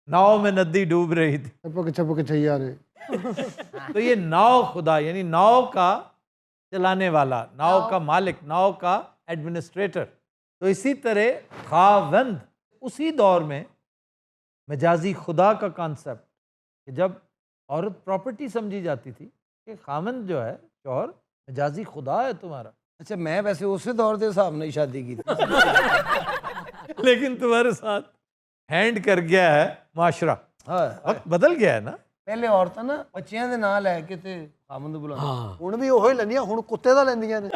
नाव में नदी डूब रही थी चपक चपक छैया रे। तो ये नाव खुदा, यानी नाव का चलाने वाला, नाव का मालिक, नाव का एडमिनिस्ट्रेटर। तो इसी तरह खावंद उसी दौर में मजाजी खुदा का कॉन्सेप्ट, कि जब औरत प्रॉपर्टी समझी जाती थी कि खामंद जो है शौहर मजाजी खुदा है तुम्हारा। अच्छा, मैं वैसे उसी दौर के हिसाब ने शादी की थी। लेकिन तुम्हारे साथ हैंड कर गया है माशरा, हाँ, वक्त बदल गया है ना। पहले औरतां ना बच्चियां दे नाम लैके ते खामंद बुलाਉਂਦੇ। ਹੁਣ ਵੀ ਉਹੀ ਲੈਂਦੀਆਂ, ਹੁਣ ਕੁੱਤੇ ਦਾ ਲੈਂਦੀਆਂ ਨੇ।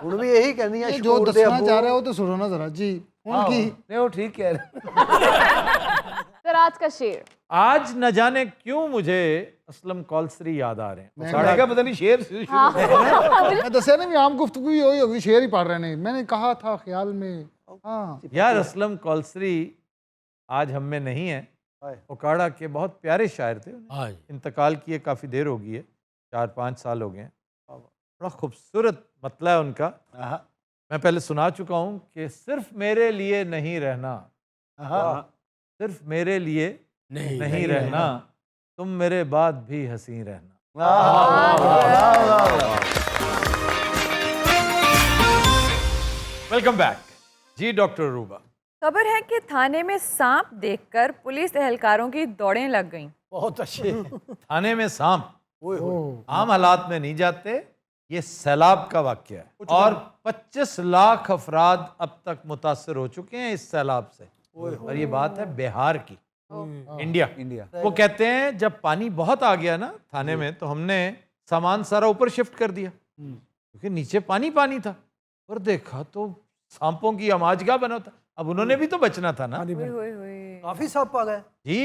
ਹੁਣ ਵੀ ਇਹੀ ਕਹਿੰਦੀਆਂ जो ਸ਼ਕੂਰ ਦੇ दसना ਅੱਬੂ। चाह रहा है वो तो सुनो ना जरा जी। हाँ, उनकी नहीं वो ठीक कह रहे। सर आज का शेर। आज न जाने क्यों मुझे असलम कौलसरी याद आ रहे हैं। मैं क्या पता नहीं शेर से शुरू हाँ। मैं दसिया ना भी आम गुफ्तगू ही वही होगी, शेर ही पढ़ रहे हैं। मैंने कहा था ख्याल में। हाँ यार असलम कौलसरी आज हम में नहीं है। ओकाड़ा के बहुत प्यारे शायर थे, इंतकाल किए काफ़ी देर हो गई है, 4-5 साल हो गए हैं। बड़ा खूबसूरत मतला है उनका। मैं पहले सुना चुका हूँ कि सिर्फ मेरे लिए नहीं रहना, सिर्फ मेरे लिए नहीं रहना, तुम मेरे बाद भी हंसी रहना। वेलकम बैक जी डॉक्टर रूबा। खबर है कि थाने में सांप देखकर पुलिस एहलकारों की दौड़ें लग गईं। बहुत अच्छे। थाने में सांप आम हालात में नहीं जाते, ये सैलाब का वाक़या है और 25 लाख अफराद अब तक मुतासर हो चुके हैं इस सैलाब से। और ये बात है बिहार की, इंडिया। वो कहते हैं जब पानी बहुत आ गया ना थाने में, तो हमने सामान सारा ऊपर शिफ्ट कर दिया, क्योंकि नीचे पानी पानी था। और देखा तो सांपों की आमाजगा बना था। अब उन्होंने भी तो बचना था ना। काफी सांप आ गए जी,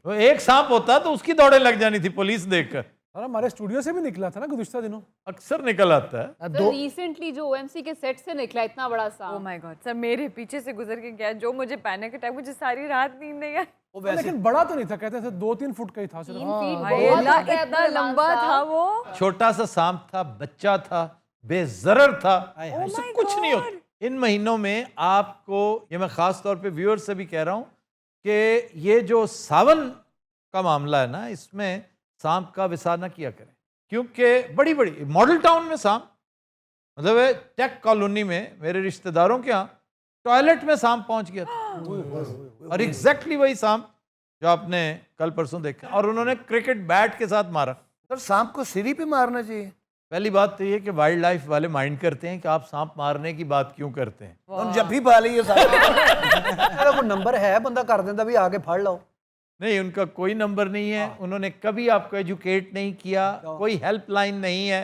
वो एक सांप होता तो उसकी दौड़ें लग जानी थी पुलिस देखकर। सर हमारे स्टूडियो से भी निकला था ना गुज़िश्ता दिनों। अक्सर निकल आता है। तो रिसेंटली जो ओएमसी के सेट से निकला इतना बड़ा ओह सांप। माय गॉड सर, मेरे पीछे से गुजर के गया, जो मुझे पैनिक अटैक, मुझे सारी रात नींद नहीं आई। लेकिन बड़ा तो नहीं था, कहते थे 2-3 फुट का ही था सिर्फ। 3 फीट हाय बहुत अल्लाह, होता है इतना बुलवान लंबा साहब। था वो। छोटा सा सांप था, बच्चा था, बेजरर था, उससे कुछ नहीं होता। इन महीनों में आपको, ये मैं ख़ास तौर पे व्यूअर्स से भी कह रहा हूँ कि ये जो सावन का मामला है ना, इसमें सांप का विसार ना किया करें, क्योंकि बड़ी बड़ी मॉडल टाउन में सांप, मतलब टेक कॉलोनी में मेरे रिश्तेदारों के यहाँ टॉयलेट में सांप पहुँच गया था। और एग्जैक्टली वही सांप जो आपने कल परसों देखा, और उन्होंने क्रिकेट बैट के साथ मारा। सर सांप को सिरी पे मारना चाहिए। पहली बात तो ये कि वाइल्ड लाइफ वाले माइंड करते हैं कि आप सांप मारने की बात क्यों करते हैं। हम जब भी पा लिए सारे। ਇਹਦਾ ਕੋਈ ਨੰਬਰ ਹੈ ਬੰਦਾ ਕਰ ਦਿੰਦਾ ਵੀ ਆ ਕੇ ਫੜ ਲਓ। नहीं, उनका कोई नंबर नहीं है, उन्होंने कभी आपको एजुकेट नहीं किया, कोई हेल्पलाइन नहीं है,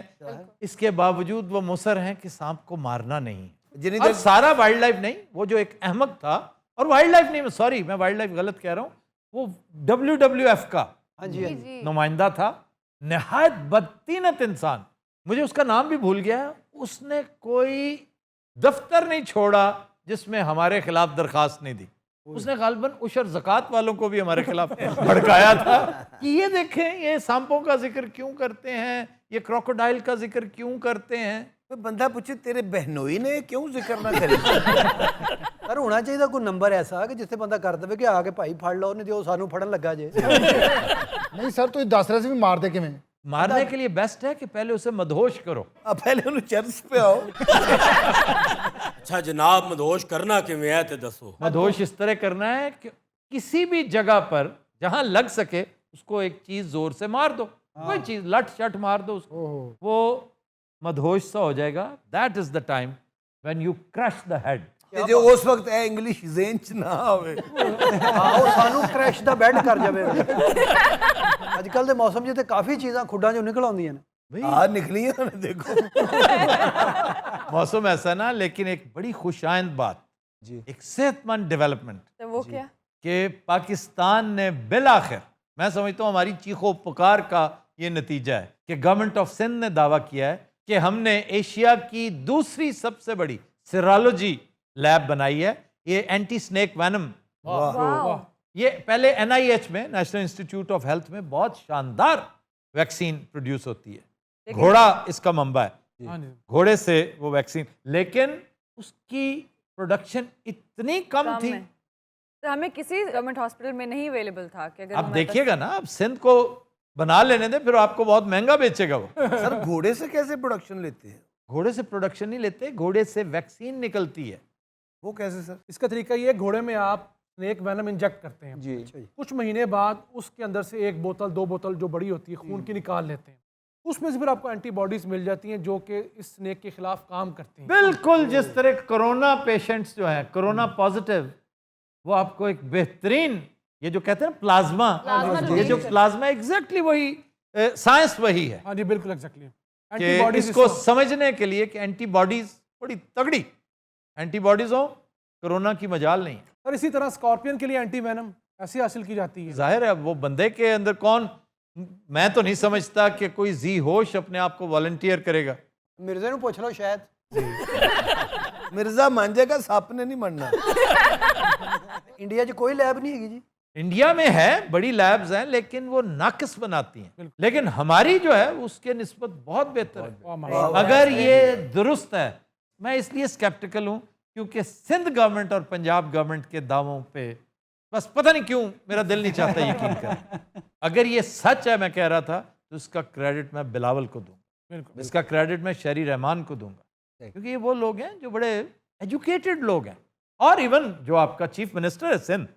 इसके बावजूद वो मुसर हैं कि सांप को मारना नहीं। जिन्नी और सारा वाइल्ड लाइफ नहीं, वो जो एक अहमक था, और वाइल्ड लाइफ नहीं, सॉरी मैं वाइल्ड लाइफ गलत कह रहा हूँ, वो WWF का हाँ जी, हाँ जी। जी नुमाइंदा था, नहायत बदतीनत इंसान, मुझे उसका नाम भी भूल गया। उसने कोई दफ्तर नहीं छोड़ा जिसमें हमारे खिलाफ दरखास्त नहीं दी। उसने गालबन उशर ज़कात वालों को भी हमारे खिलाफ भड़काया था कि ये देखें, ये सांपों का जिक्र क्यों करते हैं, ये क्रोकोडाइल का जिक्र क्यों करते हैं। कोई बंदा पूछे तेरे बहनोई ने क्यों जिक्र ना करे। ਪਰ ਹੋਣਾ ਚਾਹੀਦਾ ਕੋਈ ਨੰਬਰ ਐਸਾ ਕਿ ਜਿੱਥੇ ਬੰਦਾ ਕਰ ਦੇਵੇ ਕਿ ਆ ਕੇ ਭਾਈ ਫੜ ਲਓ, ਨਹੀਂ ਤੇ ਉਹ ਸਾਨੂੰ ਫੜਨ ਲੱਗਾ ਜੇ। ਨਹੀਂ ਸਰ ਤੁਸੀਂ ਦੱਸ ਰਹੇ ਸੀ ਵੀ ਮਾਰਦੇ ਕਿਵੇਂ? मारने के लिए बेस्ट है कि पहले उसे मदहोश करो। अब पहले उन्हें चर्च पे आओ। अच्छा जनाब मदहोश करना किवें है ते दसो। मदहोश इस तरह करना है कि किसी भी जगह पर जहां लग सके उसको एक चीज जोर से मार दो, कोई चीज लट शट मार दो उसको, वो मदहोश सा हो जाएगा। That is the time when you crush the head. ਤੇ ਜੇ ਉਸ ਵਕਤ ਇਹ ਇੰਗਲਿਸ਼ ਜ਼ੇਨ ਚ ਨਾ ਆਵੇ, ਹਾਂ ਉਹ ਸਾਨੂੰ ਕ੍ਰੈਸ਼ ਦਾ ਬੈੱਡ ਕਰ ਜਾਵੇ। ਅੱਜ ਕੱਲ ਦੇ ਮੌਸਮ 'ਚ ਤੇ ਕਾਫੀ ਚੀਜ਼ਾਂ ਖੁੱਡਾਂ 'ਚੋਂ ਨਿਕਲ ਆਉਂਦੀਆਂ ਨੇ। ਆ ਨਿਕਲੀਆਂ ਨੇ ਦੇਖੋ। मौसम ऐसा ना, लेकिन एक बड़ी खुशाइंद बात जी, एक सेहतमंद डेवलपमेंट तो वो क्या? कि पाकिस्तान ने बिलाखिर, मैं समझता हूँ हमारी चीखों पुकार का ये नतीजा है कि गवर्नमेंट ऑफ सिंध ने दावा किया है कि हमने एशिया की दूसरी सबसे बड़ी सिरालोजी लैब बनाई है। ये एंटी स्नेक वैनम, वाह। ये पहले NIH में, नेशनल इंस्टीट्यूट ऑफ हेल्थ में बहुत शानदार वैक्सीन प्रोड्यूस होती है। घोड़ा इसका मंबा है, हाँ जी। घोड़े से वो वैक्सीन, लेकिन उसकी प्रोडक्शन इतनी कम थी। है। तो हमें किसी गवर्नमेंट हॉस्पिटल में नहीं अवेलेबल था कि अगर अब हमारे देखिएगा ना, अब सिंध को बना लेने दें, फिर आपको बहुत महंगा बेचेगा वो। सर घोड़े से कैसे प्रोडक्शन लेते हैं? घोड़े से प्रोडक्शन नहीं लेते, घोड़े से वैक्सीन निकलती है। वो कैसे सर? इसका तरीका ये, घोड़े में आप स्नेक वेनम इंजेक्ट करते हैं जी। कुछ महीने बाद उसके अंदर से 1 बोतल 2 बोतल जो बड़ी होती है खून की निकाल लेते हैं, उसमें से फिर आपको एंटीबॉडीज मिल जाती हैं जो कि इस स्नेक के खिलाफ काम करती हैं। बिल्कुल जिस तरह कोरोना पेशेंट्स जो है कोरोना पॉजिटिव, वो आपको एक बेहतरीन, ये जो कहते हैं ना प्लाज्मा, ये जो प्लाज्मा एग्जैक्टली वही साइंस वही है हाँ जी बिल्कुल एग्जैक्टली। कि इसको समझने के लिए कि एंटीबॉडीज बड़ी तगड़ी एंटीबॉडीज हो, कोरोना की मजाल नहीं है। और इसी तरह स्कॉर्पियन के लिए एंटी वेनम ऐसे हासिल की जाती है। जाहिर है वो बंदे के अंदर कौन, मैं तो नहीं समझता कि कोई जी होश अपने आप को वॉलंटियर करेगा। ਮਿਰਜ਼ੇ ਨੂੰ ਪੁੱਛ ਲਓ ਸ਼ਾयद। मिर्जा मान जाएगा, सांप ने नहीं मरना। ਇੰਡੀਆ 'ਚ ਕੋਈ ਲੈਬ ਨਹੀਂ ਹੈਗੀ ਜੀ। इंडिया में है, बड़ी लैब्स हैं, लेकिन वो नाकिस बनाती हैं। लेकिन हमारी जो है उसके निस्बत बहुत बेहतर है। अगर ये दुरुस्त है, मैं इसलिए स्केप्टिकल हूँ क्योंकि सिंध गवर्नमेंट और पंजाब गवर्नमेंट के दावों पे बस पता नहीं क्यों मेरा दिल नहीं चाहता यकीन कर। अगर ये सच है, मैं कह रहा था, तो इसका क्रेडिट मैं बिलावल को दूंगा, इसका क्रेडिट मैं शहरी रहमान को दूंगा, क्योंकि ये वो लोग हैं जो बड़े एजुकेटेड लोग हैं। और इवन जो आपका चीफ मिनिस्टर है Sindh,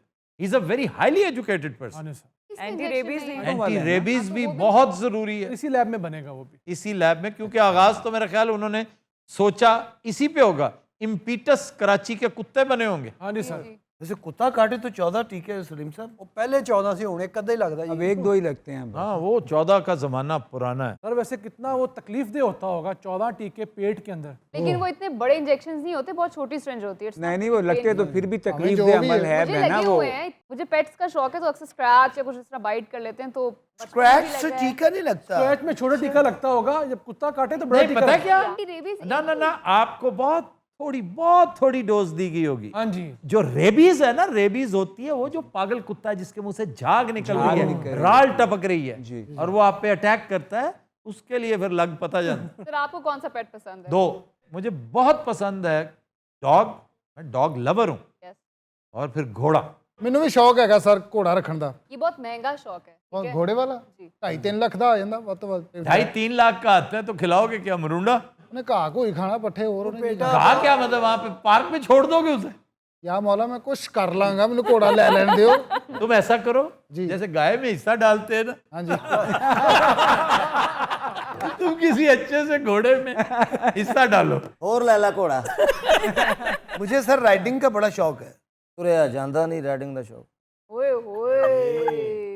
he is a very highly educated person. Anti rabies नहीं एंटी रेबीज भी बहुत जरूरी है, इसी लैब में बनेगा वो भी, इसी लैब में, क्योंकि आगाज तो मेरा ख्याल उन्होंने सोचा इसी पे होगा। इम्पीटस कराची के कुत्ते बने होंगे। हाँ जी सर। वैसे कुत्ता काटे तो 14 टीके हैं सलीम साहब। ਉਹ ਪਹਿਲੇ 14 ਸੀ, ਹੁਣ ਇੱਕ ਅੱਧਾ ਹੀ ਲੱਗਦਾ ਜੀ। अब 1-2 ही लगते हैं। हाँ, वो 14 का जमाना पुराना है। सर वैसे कितना वो तकलीफ दे होता होगा 14 टीके पेट के अंदर। लेकिन वो इतने बड़े इंजेक्शंस नहीं होते, बहुत छोटी सिरिंज होती है। नहीं नहीं वो लगते तो फिर भी तकलीफ जो दे भी अमल है मुझे बहना लगे वो। हुए हैं, मुझे पेट्स का शौक है, तो अक्सर स्क्रैच या कुछ इस तरह बाइट कर लेते हैं, तो स्क्रैच से टीका नहीं लगता। पेट में छोटा टीका लगता होगा, जब कुत्ता काटे तो बड़ा नहीं, टीका पता है लगता क्या, रेबीज ना आपको बहुत थोड़ी डोज दी गई होगी। हाँ जी। जो रेबीज है ना, रेबीज होती है वो जो पागल कुत्ता है जिसके मुंह से झाग निकल रही है, राल टपक रही है, और वो आप पे अटैक करता है, उसके लिए फिर लग पता जाता। सर आपको कौन सा पेट पसंद है? 2 मुझे बहुत पसंद है, डॉग, मैं डॉग लवर हूँ, Yes. और फिर घोड़ा। ਮੈਨੂੰ ਵੀ ਸ਼ੌਕ ਹੈਗਾ ਸਰ ਘੋੜਾ ਰੱਖਣ ਦਾ। ये बहुत महंगा शौक है, ठीक है? ਘੋੜੇ ਵਾਲਾ 2.5-3 ਲੱਖ ਦਾ ਆ ਜਾਂਦਾ ਵੱਧ ਤੋਂ ਵੱਧ। 2.5-3 लाख का आता है, तो खिलाओगे क्या मरूंडा? ਉਹਨੇ ਘਾਹ ਕੋਈ ਖਾਣਾ, ਪੱਠੇ ਹੋਰ ਉਹਨੇ। कहा क्या मतलब, वहां पे पार्क में छोड़ दोगे उसे? ਯਾ ਮੌਲਾ ਮੈਂ ਕੁਛ ਕਰ ਲਾਂਗਾ, ਮੈਨੂੰ ਘੋੜਾ ਲੈ ਲੈਣ ਦਿਓ। तुम ऐसा करो जैसे गाय में हिस्सा डालते हैं ना, हाँ जी। तुम किसी अच्छे से घोड़े में हिस्सा डालो। और लैला घोड़ा मुझे सर राइडिंग का बड़ा शौक है। तुरया ਜਾਂਦਾ ਨਹੀਂ ਰਾਈਡਿੰਗ ਦਾ ਸ਼ੌਕ। ओए होए।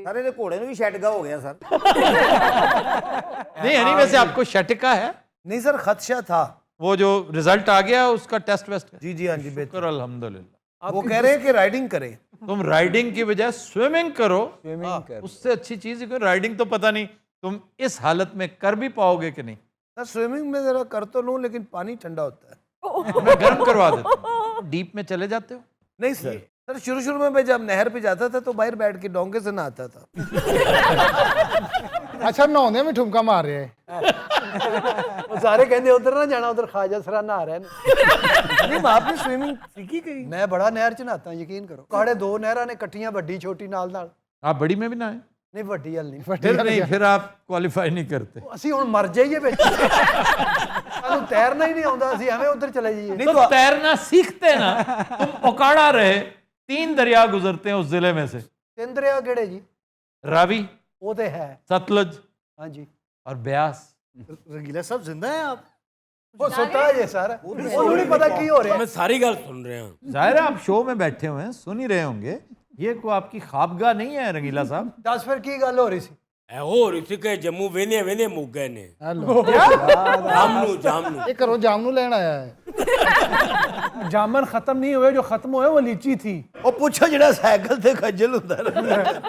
ਸਾਰੇ ਦੇ ਘੋੜੇ ਨੂੰ ਵੀ ਛੱਡਗਾ ਹੋ ਗਿਆ ਸਰ। नहीं यानी वैसे आपको शटिका है? नहीं सर खदशा था, वो जो रिजल्ट आ गया उसका टेस्ट वेस्ट का? जी जी हाँ जी बेहतर। शुक्र अल्हम्दुलिल्लाह। वो कह रहे हैं कि राइडिंग करें। तुम राइडिंग की बजाय स्विमिंग करो, स्विमिंग कर उससे अच्छी चीज ही कोई। राइडिंग तो पता नहीं तुम इस हालत में कर भी पाओगे कि नहीं। सर स्विमिंग में जरा कर तो लूँ लेकिन पानी ठंडा होता है। मैं गर्म करवा देता हूँ। डीप में चले जाते हो? नहीं सर, सर शुरू में मैं जब नहर पे जाता था तो बाहर बैठ के डोंगे से नहाता था। अच्छा नहाने में ठुमका मार रहे हैं। ਉਹ ਸਾਰੇ ਕਹਿੰਦੇ ਉਧਰ ਨਾ ਜਾਣਾ ਉਧਰ ਖਾਜਾ ਸਰਾ ਨਹਾ ਰਹੇ ਨੇ नहीं आपने स्विमिंग सीखी कहीं? ਮੈਂ ਬੜਾ ਨਹਿਰ ਚ ਨਹਾਤਾ ਯਕੀਨ ਕਰੋ ਸਾਡੇ ਦੋ ਨਹਿਰਾਂ ਨੇ ਇਕੱਠੀਆਂ ਵੱਡੀ ਛੋਟੀ ਨਾਲ ਨਾਲ आप बड़ी में भी ना है? ਨਹੀਂ ਵੱਡੀ ਹਲ ਨਹੀਂ फिर नहीं, फिर आप क्वालिफाई नहीं करते। ਅਸੀਂ ਹੁਣ ਮਰ ਜਾਈਏ ਵਿੱਚ ਸਾਨੂੰ ਤੈਰਨਾ ਹੀ ਨਹੀਂ ਆਉਂਦਾ ਅਸੀਂ ਐਵੇਂ ਉਧਰ ਚਲੇ ਜਾਈਏ तो तैरना सीखते ना। तुम ओकाड़ा रहे, 3 दरिया गुजरते हैं उस जिले में से, ਤਿੰਨ ਦਰਿਆ ਕਿਹੜੇ ਜੀ रावी, ਉਹ ਤੇ ਹੈ सतलुज ਹਾਂਜੀ और ब्यास। रंगीला साहब जिंदा है आप? ਉਹ ਸੁੱਤਾ ਜੇ ਸਰ ਉਹਨੂੰ ਨਹੀਂ ਪਤਾ ਕੀ ਹੋ ਰਿਹਾ मैं सारी गल सुन रहे हैं। जाहिर है आप शो में बैठे हुए हैं, सुन ही रहे होंगे। ये कोई आपकी ख्वाबगाह नहीं है रंगीला साहब? ਦੱਸ ਫਿਰ ਕੀ ਗੱਲ ਹੋ ਰਹੀ ਸੀ ऐ हो रही के जम्मू वेने वेने मुक गए ने हेलो जामनू जामनू ये करो जामनू लेना आया है। जामन खत्म नहीं हुए, जो खत्म हुए वो लीची थी। ਉਹ ਪੁੱਛੋ ਜਿਹੜਾ ਸਾਈਕਲ ਤੇ ਖੱਜਲ ਹੁੰਦਾ ਨਾ।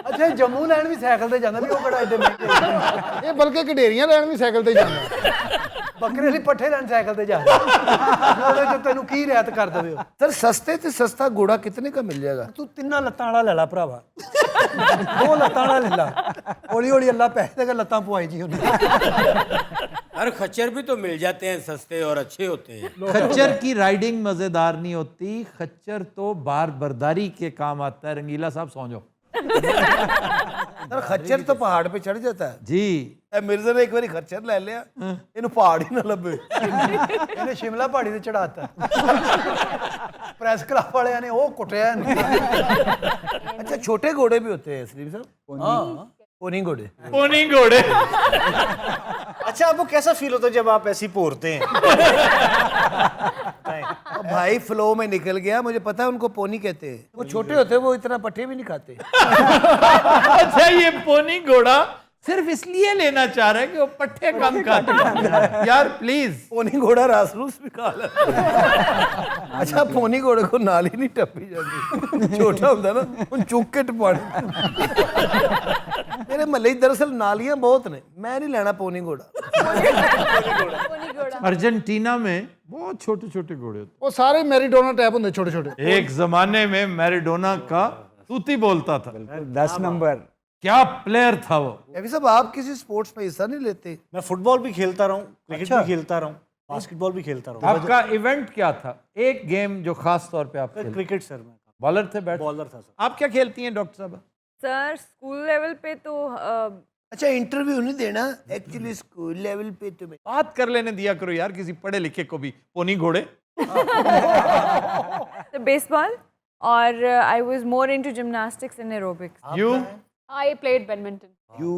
ਅੱਛਾ ਇਹ ਜੰਮੂ ਲੈਣ ਵੀ ਸਾਈਕਲ ਤੇ ਜਾਂਦਾ ਵੀ ਉਹ ਬੜਾ ਐਡੇ ਮਹਿੰਗੇ ये बल्कि गडेरियां लैन भी साइकिल ते जाना। ਬੱਕਰੇ ਲਈ ਪੱਠੇ ਲੈਣ ਸਾਈਕਲ ਤੇ ਜਾਂਦਾ ਉਹਦੇ ਚ ਤੈਨੂੰ ਕੀ ਰਿਆਇਤ ਕਰ ਦਵੇ ਉਹ सर सस्ते से सस्ता घोड़ा कितने का मिल जाएगा? ਤੂੰ ਤਿੰਨਾਂ ਲੱਤਾਂ ਵਾਲਾ ਲੈ ਲੈ ਭਰਾਵਾ ਦੋ ਲੱਤਾਂ ਵਾਲਾ ਲੈ ਲੈ ਹੌਲੀ ਹੌਲੀ ਅੱਲਾ ਪੈਸੇ ਦੇਗਾ ਲੱਤਾਂ ਪਵਾਈ ਜੀ ਉਹਨੇ अरे खच्चर भी तो मिल जाते हैं सस्ते और अच्छे होते हैं। खच्चर की राइडिंग मजेदार नहीं होती, खच्चर तो बार बर्दारी के काम आता है। रंगीला साहब सौ जाओ। सर खच्चर तो पहाड़ पे चढ़ जाता है। जी ए मिर्जा ने एक बार खच्चर ले लिया, इन्हें पहाड़ ही ना लभे। ਇਹਨੇ ਸ਼ਿਮਲਾ ਪਹਾੜੀ ਤੇ ਚੜਾਤਾ ਪ੍ਰੈਸ ਕਲੱਬ ਵਾਲਿਆਂ ਨੇ ਉਹ ਕੁੱਟਿਆ ਇਹਨੂੰ अच्छा छोटे घोड़े भी होते हैं सलीम साहब? हाँ पोनी घोड़े। पोनी घोड़े। अच्छा आपको कैसा फील होता है जब आप ऐसी पोरते हैं? अब भाई फ्लो में निकल गया, मुझे पता है उनको पोनी कहते हैं। वो छोटे होते हैं, वो इतना पट्टे भी नहीं खाते। अच्छा ये पोनी घोड़ा सिर्फ इसलिए लेना चाह रहा है कि वो पट्टे कम खाते हैं। यार प्लीज। पोनी घोड़ा रासरूस भी खा लेता। अच्छा पोनी घोड़े को नाली नहीं टप्पी जाती, छोटा होता है ना उन चुक के टपाने। मेरे महल्ले दरअसल नालियां बहुत ने, मैं नहीं लेना पोनी घोड़ा। अर्जेंटीना में बहुत छोटे छोटे घोड़े होते वो सारे मैरीडोना टाइप होंगे छोटे छोटे। हैं। एक जमाने में मैराडोना का तूती बोलता था। 10 नंबर क्या प्लेयर था वो। अभी साहब आप किसी स्पोर्ट्स में हिस्सा नहीं लेते? मैं फुटबॉल भी खेलता रहा हूँ, क्रिकेट भी खेलता रहा हूँ, बास्केटबॉल भी खेलता रहा हूँ। आपका इवेंट क्या था? एक गेम जो खास तौर पे आप खेलते? क्रिकेट सर मैं बॉलर थे, बैट बॉलर था सर। आप क्या खेलती हैं डॉक्टर साहब? सर स्कूल लेवल पे तो अच्छा इंटरव्यू नहीं देना एक्चुअली स्कूल लेवल पे तुम्हें? बात कर लेने दिया करो यार किसी पढ़े लिखे को भी। पोनी घोड़े। बेसबॉल और I was more into gymnastics and aerobics. You? I played badminton. You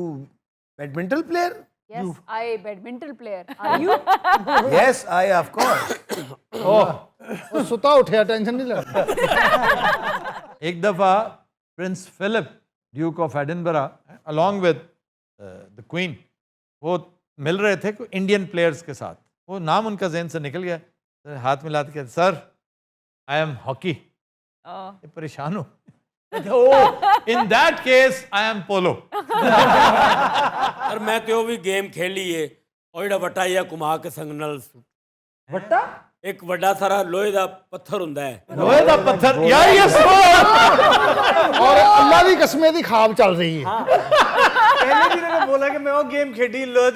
badminton player? Yes, I badminton player. Are you? Yes, I of course. वो सुता उठे टेंशन नहीं लेना। एक दफा Prince Philip Duke of Edinburgh along with the Queen वो मिल रहे थे इंडियन प्लेयर्स के साथ। वो नाम उनका जहन से निकल गया, तो हाथ मिलाते कहते सर आई एम हॉकी। परेशान हो? In that case I am polo. और मैं तो भी गेम खेली है और ਜਿਹੜਾ ਵਟਾ ਜਾਂ ਘੁਮਾ ਕੇ ਸੰਗ ਨਾਲ वट्टा? ਇੱਕ ਵੱਡਾ ਸਾਰਾ ਲੋਹੇ ਦਾ ਪੱਥਰ ਹੁੰਦਾ ਹੈ। लोहे का पत्थर यार ये और अल्लाह की कसमें दी खाब चल रही है। पहले भी मैंने बोला कि मैं वो गेम खेली लो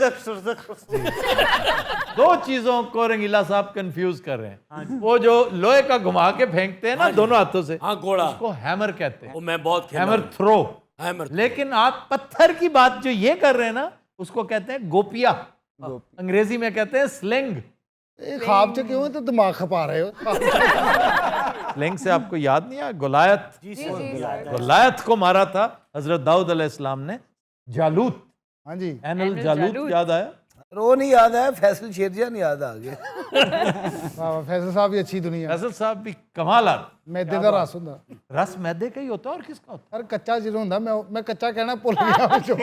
दो चीजों को रंगीला साहब कंफ्यूज कर रहे हैं। वो जो लोहे का घुमा के फेंकते हैं ना दोनों हाथों से, हाँ गोला उसको हैमर कहते हैं। वो मैं बहुत खेला हैमर हूँ। थ्रो। हैमर लेकिन आप पत्थर की बात जो ये कर रहे हैं ना उसको कहते हैं गोपिया। अंग्रेजी में कहते हैं स्लिंग। ये खाब च क्यों है तो दिमाग खपा रहे हो? स्लिंग से आपको याद नहीं आया गोलायत? गोलायत को मारा था हजरत दाऊद अलैहिस्सलाम ने। जालूत, हाँ जी एनल जालूत याद आया? वो नहीं याद है, फैसल शेरजान याद आ गया। वाह वाह, फैसल साहब भी अच्छी दुनिया। फैसल साहब भी कमाल आदमी। मैदे का रस ਹੁੰਦਾ। रस मैदे का ही होता है और किसका होता सर कच्चा ਜਦੋਂ ਹੁੰਦਾ ਮੈਂ ਕੱਚਾ ਕਹਿਣਾ ਭੁੱਲ ਗਿਆ ਵਿੱਚੋਂ।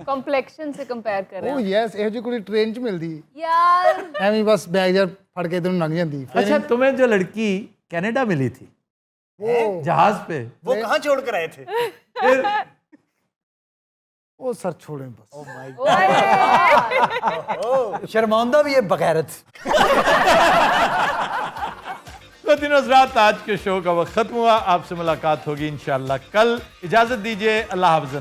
कॉम्प्लेक्शन से कंपेयर कर रहे ਉਹ हैं ਯੈਸ ਇਹੋ ਜਿਹੀ ਕੁੜੀ ਟ੍ਰੇਨ 'ਚ ਮਿਲਦੀ यार। ਐਵੇਂ ਹੀ ਬਸ ਬੈਗ ਜਰ ਫੜ ਕੇ ਤੈਨੂੰ ਲੰਘ ਜਾਂਦੀ। है। अच्छा, तुम्हें जो लड़की कनाडा मिली थी जहाज पे, वो कहाँ छोड़ कर आए थे? फिर ਉਹ ਸਰ ਛੋੜੇ ਬਸ। शर्मांदा भी है बगैरत। तो दिन रात आज के शो का वक्त खत्म हुआ। आपसे मुलाकात होगी इंशाल्लाह कल। इजाजत दीजिए, अल्लाह हाफ़िज़।